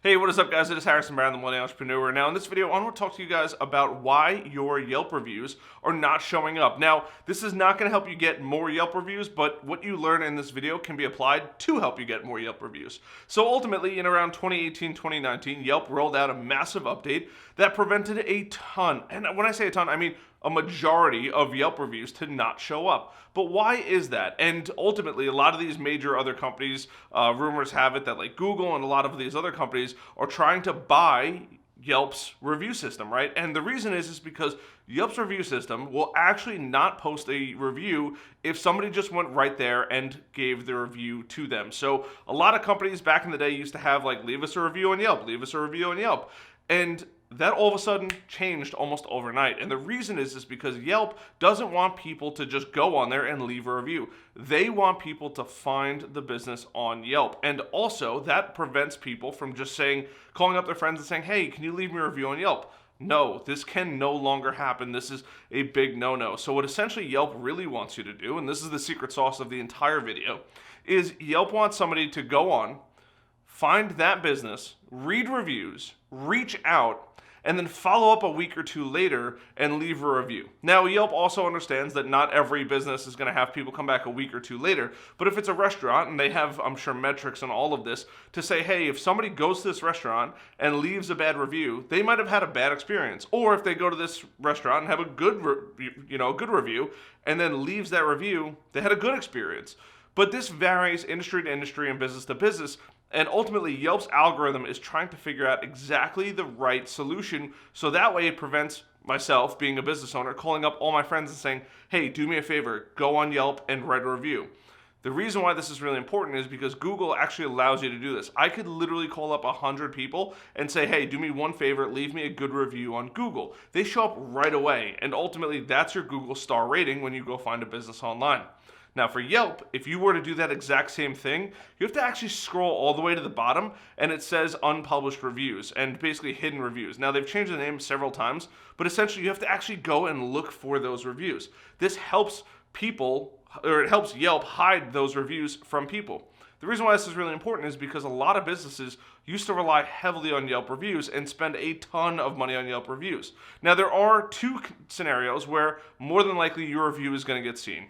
Hey, what is up, guys? It is Harrison Brown, the Millennial Entrepreneur. Now, in this video, I want to talk to you guys about why your Yelp reviews are not showing up. Now, this is not going to help you get more Yelp reviews, but what you learn in this video can be applied to help you get more Yelp reviews. So ultimately, in around 2018, 2019, Yelp rolled out a massive update that prevented a ton, and when I say a ton, I mean a majority of Yelp reviews to not show up. But why is that? And ultimately, a lot of these major other companies, rumors have it that like Google and a lot of these other companies are trying to buy Yelp's review system, right? And the reason is because Yelp's review system will actually not post a review if somebody just went right there and gave the review to them. So a lot of companies back in the day used to have like, leave us a review on Yelp, leave us a review on Yelp. And that all of a sudden changed almost overnight. And the reason is because Yelp doesn't want people to just go on there and leave a review. They want people to find the business on Yelp. And also that prevents people from just saying, calling up their friends and saying, hey, can you leave me a review on Yelp? No, this can no longer happen. This is a big no-no. So what essentially Yelp really wants you to do, and this is the secret sauce of the entire video, is Yelp wants somebody to go on, find that business, read reviews, reach out, and then follow up a week or two later and leave a review. Now, Yelp also understands that not every business is going to have people come back a week or two later, but if it's a restaurant, and they have, I'm sure, metrics on all of this, to say, hey, if somebody goes to this restaurant and leaves a bad review, they might have had a bad experience. Or if they go to this restaurant and have a good review, and then leaves that review, they had a good experience. But this varies industry to industry and business to business. And ultimately, Yelp's algorithm is trying to figure out exactly the right solution, so that way it prevents myself, being a business owner, calling up all my friends and saying, hey, do me a favor, go on Yelp and write a review. The reason why this is really important is because Google actually allows you to do this. I could literally call up 100 people and say, hey, do me one favor, leave me a good review on Google. They show up right away, and ultimately that's your Google star rating when you go find a business online. Now for Yelp, if you were to do that exact same thing, you have to actually scroll all the way to the bottom and it says unpublished reviews and basically hidden reviews. Now they've changed the name several times, but essentially you have to actually go and look for those reviews. This helps people, or it helps Yelp hide those reviews from people. The reason why this is really important is because a lot of businesses used to rely heavily on Yelp reviews and spend a ton of money on Yelp reviews. Now there are two scenarios where more than likely your review is going to get seen.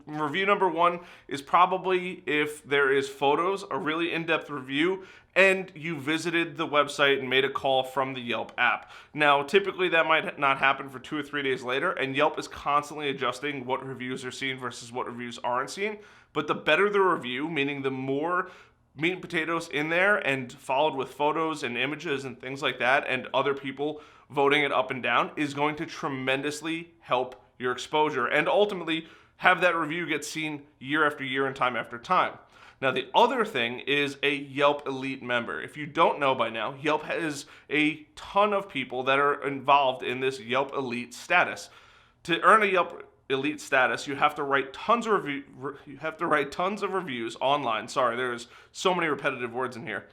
Review number one is probably if there is photos, a really in-depth review, and you visited the website and made a call from the Yelp app. Now, typically that might not happen for 2 or 3 days later, and Yelp is constantly adjusting what reviews are seen versus what reviews aren't seen. But the better the review, meaning the more meat and potatoes in there and followed with photos and images and things like that, and other people voting it up and down, is going to tremendously help your exposure and ultimately have that review get seen year after year and time after time. Now, the other thing is a Yelp Elite member. If you don't know by now, Yelp has a ton of people that are involved in this Yelp Elite status. To earn a Yelp Elite status, you have to write tons of reviews online. Sorry, there's so many repetitive words in here.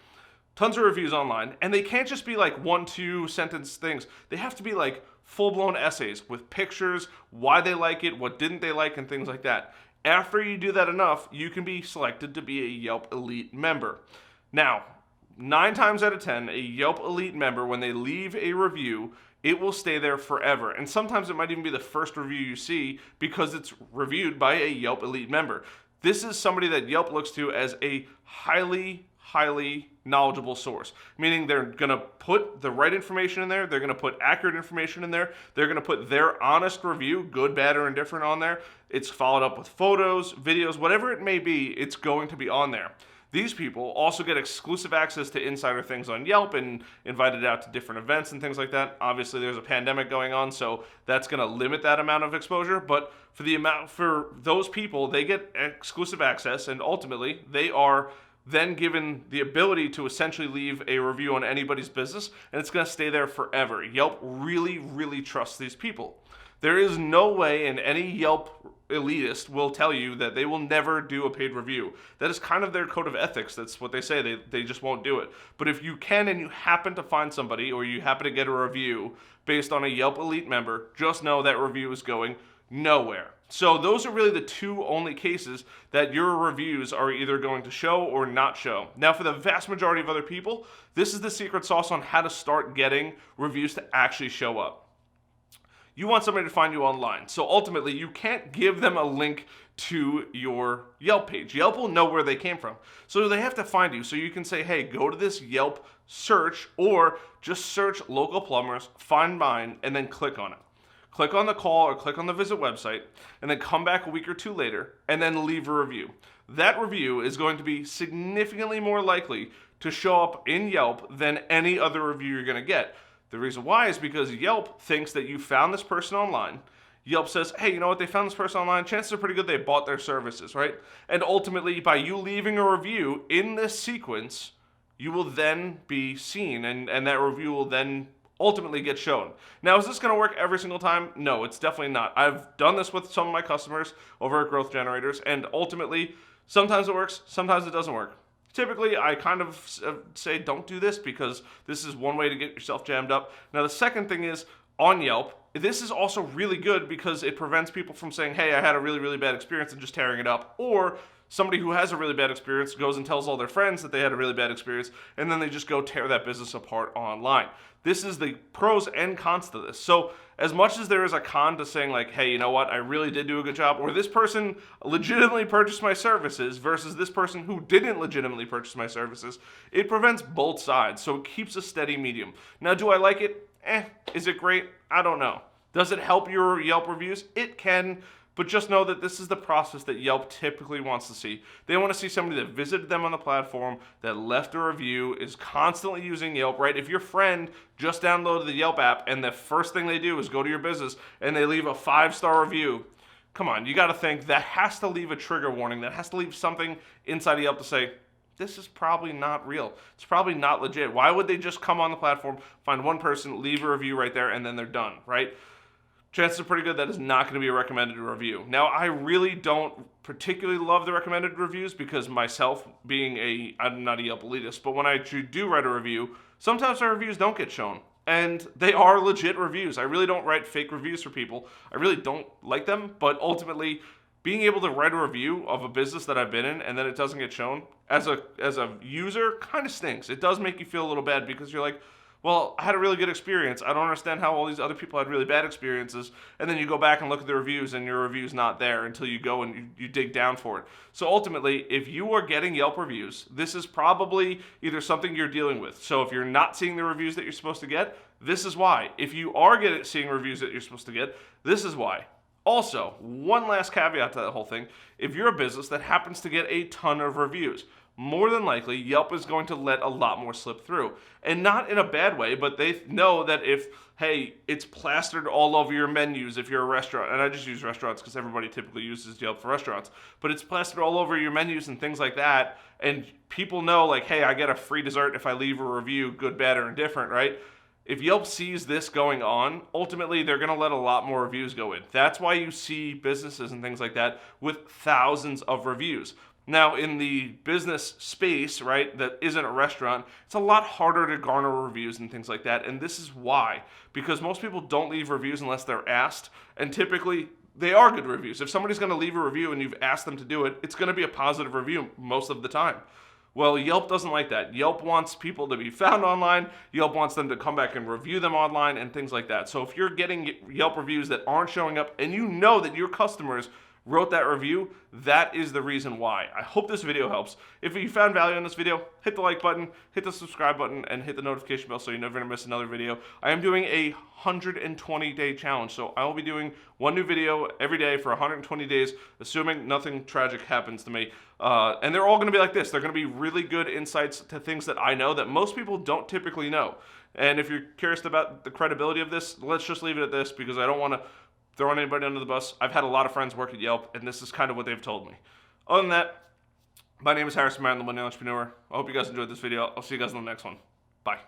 Tons of reviews online, and they can't just be like 1-2 sentence things. They have to be like full-blown essays with pictures, why they like it, what didn't they like, and things like that. After you do that enough, you can be selected to be a Yelp Elite member. Now, 9 times out of 10, a Yelp Elite member, when they leave a review, it will stay there forever. And sometimes it might even be the first review you see because it's reviewed by a Yelp Elite member. This is somebody that Yelp looks to as a highly knowledgeable source, meaning they're going to put the right information in there, they're going to put accurate information in there, they're going to put their honest review, good, bad, or indifferent, on there. It's followed up with photos, videos, whatever it may be, it's going to be on there. These people also get exclusive access to insider things on Yelp and invited out to different events and things like that. Obviously, there's a pandemic going on, so that's going to limit that amount of exposure. But for those people, they get exclusive access, and ultimately, they are then given the ability to essentially leave a review on anybody's business, and it's going to stay there forever. Yelp really trusts these people. There is no way, and any Yelp elitist will tell you that they will never do a paid review. That is kind of their code of ethics. That's what they say. They just won't do it. But if you can and you happen to find somebody, or you happen to get a review based on a Yelp Elite member, just know that review is going Nowhere. So those are really the two only cases that your reviews are either going to show or not show. Now, for the vast majority of other people, this is the secret sauce on how to start getting reviews to actually show up. You want somebody to find you online. So ultimately, you can't give them a link to your Yelp page. Yelp will know where they came from. So they have to find you. So you can say, hey, go to this Yelp search, or just search local plumbers, find mine, and then click on it. Click on the call or click on the visit website, and then come back a week or two later, and then leave a review. That review is going to be significantly more likely to show up in Yelp than any other review you're going to get. The reason why is because Yelp thinks that you found this person online. Yelp says, hey, you know what, they found this person online, chances are pretty good they bought their services, right? And ultimately, by you leaving a review in this sequence, you will then be seen, and that review will then ultimately get shown. Now, is this going to work every single time? No, it's definitely not. I've done this with some of my customers over at Growth Generators, and ultimately, sometimes it works, sometimes it doesn't work. Typically, I kind of say don't do this because this is one way to get yourself jammed up. Now, the second thing is, on Yelp, this is also really good because it prevents people from saying, hey, I had a really, really bad experience, and just tearing it up. Or somebody who has a really bad experience goes and tells all their friends that they had a really bad experience, and then they just go tear that business apart online. This is the pros and cons to this. So as much as there is a con to saying like, hey, you know what, I really did do a good job, or this person legitimately purchased my services versus this person who didn't legitimately purchase my services, it prevents both sides. So it keeps a steady medium. Now, do I like it? Is it great? I don't know. Does it help your Yelp reviews? It can. But just know that this is the process that Yelp typically wants to see. They want to see somebody that visited them on the platform, that left a review, is constantly using Yelp, right? If your friend just downloaded the Yelp app and the first thing they do is go to your business and they leave a 5-star review, come on, you got to think that has to leave a trigger warning. That has to leave something inside of Yelp to say, this is probably not real. It's probably not legit. Why would they just come on the platform, find one person, leave a review right there, and then they're done, right? Chances are pretty good that is not going to be a recommended review. Now, I really don't particularly love the recommended reviews because myself, I'm not a Yelp elitist, but when I do write a review, sometimes my reviews don't get shown. And they are legit reviews. I really don't write fake reviews for people. I really don't like them, but ultimately, being able to write a review of a business that I've been in and then it doesn't get shown, as a user, kind of stinks. It does make you feel a little bad because you're like, well, I had a really good experience. I don't understand how all these other people had really bad experiences. And then you go back and look at the reviews and your review's not there until you go and you dig down for it. So ultimately, if you are getting Yelp reviews, this is probably either something you're dealing with. So if you're not seeing the reviews that you're supposed to get, this is why. If you are seeing reviews that you're supposed to get, this is why. Also, one last caveat to that whole thing. If you're a business that happens to get a ton of reviews, more than likely, Yelp is going to let a lot more slip through. And not in a bad way, but they know that if, hey, it's plastered all over your menus if you're a restaurant, and I just use restaurants because everybody typically uses Yelp for restaurants, but it's plastered all over your menus and things like that, and people know, like, hey, I get a free dessert if I leave a review, good, bad, or indifferent, right? If Yelp sees this going on, ultimately they're going to let a lot more reviews go in. That's why you see businesses and things like that with thousands of reviews. Now, in the business space, right, that isn't a restaurant, it's a lot harder to garner reviews and things like that. And this is why. Because most people don't leave reviews unless they're asked. And typically, they are good reviews. If somebody's going to leave a review and you've asked them to do it, it's going to be a positive review most of the time. Well, Yelp doesn't like that. Yelp wants people to be found online. Yelp wants them to come back and review them online and things like that. So if you're getting Yelp reviews that aren't showing up and you know that your customers wrote that review, that is the reason why. I hope this video helps. If you found value in this video, hit the like button, hit the subscribe button, and hit the notification bell so you're never gonna miss another video. I am doing a 120-day challenge, so I will be doing one new video every day for 120 days, assuming nothing tragic happens to me. And they're all gonna be like this. They're gonna be really good insights to things that I know that most people don't typically know. And if you're curious about the credibility of this, let's just leave it at this because I don't wanna throwing anybody under the bus. I've had a lot of friends work at Yelp, and this is kind of what they've told me. Other than that, my name is Harrison, I'm the Millennial Entrepreneur. I hope you guys enjoyed this video. I'll see you guys in the next one. Bye.